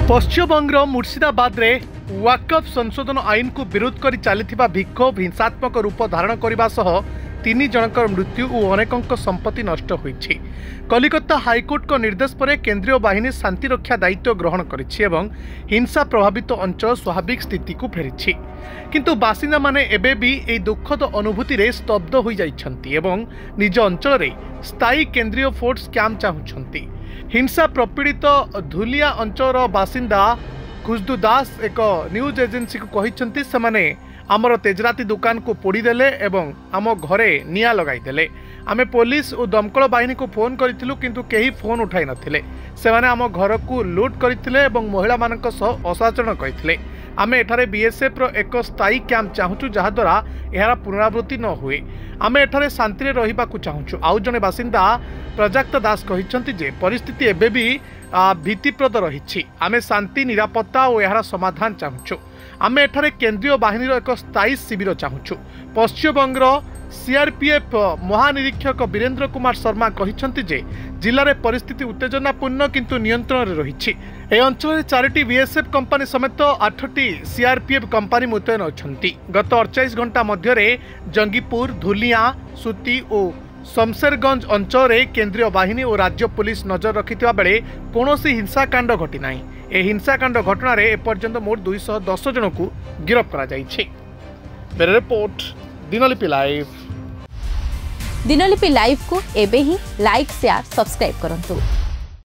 पश्चिमबंग मुर्शिदाबाद रे वाकफ संशोधन आईन को विरोध कर चली विक्षोभ हिंसात्मक रूप धारण करने सह 3 जनकर मृत्यु और अनेक संपत्ति नष्ट होईछि। कलिकता हाईकोर्ट को निर्देश पर केंद्रीय बाहिनी शांति रक्षा दायित्व ग्रहण करिछि एवं हिंसा प्रभावित अंचल स्वाभाविक स्थिति को फेरिछि। किंतु बासिंदा माने एबे भी एई दुखद अनुभूति रे स्तब्ध होई जाइछन्ति एवं निज अंचल रे स्थायी केंद्रीय फोर्स कैंप चाहुछन्ति। हिंसा प्रपीड़ित धुलिया अंचल बासिंदा खुशदू दास एक न्यूज एजेंसी को कहिछन्ति सेमाने आमर तेजराती दुकान को पोड़ीदेले एवं आम घरे निया लगाईदेले। आमे पुलिस और दमकल बाहिनी को फोन करिथिलु किंतु केही फोन उठाई नथिले। सेमाने आम घर को लूट करथिले एवं महिला मानक सह असाचरण करथिले। आमे एठारे बीएसएफ रो एक स्थायी कैंप चाहुचु जहा द्वारा एहार पुनरावृत्ति न हुए। आमे एठारे शांति रे रहिबा को चाहुचु। आउ जने बासिंदा प्रजाक्त दास कहिसंती जे परिस्थिति एबे भी भीतिप्रद रहिछि। आमे शांति निरापत्ता और एहार समाधान चाहुचु। आमे एठारे केंद्रीय बाहिनी रो एक स्थायी शिविर चाहुचु। पश्चिमबंग सीआरपीएफ महानिरीक्षक वीरेंद्र कुमार शर्मा कहिसंती जे जिले में परिस्थिति उत्तेजनापूर्ण किंतु नियंत्रण में रही। ए अंचल 4टी बीएसएफ कंपनी समेत 8टी सीआरपीएफ कंपनी मुतयन अछंती। गत 48 घंटा मध्य जंगीपुर, धुलिया, सुती और शमशेरगंज अंचल में केंद्रीय बाहिनी और राज्य पुलिस नजर रखिथिबा बेले कोनोसी हिंसाकांड घटी नाही। ए हिंसाकांड घटना रे एपर्यंत मोट 210 जन को गिरफ्त करा जायछि। बेरे report Dinalipi live. Dinalipi live को एबे ही लाइक शेयर सब्सक्राइब करंतु।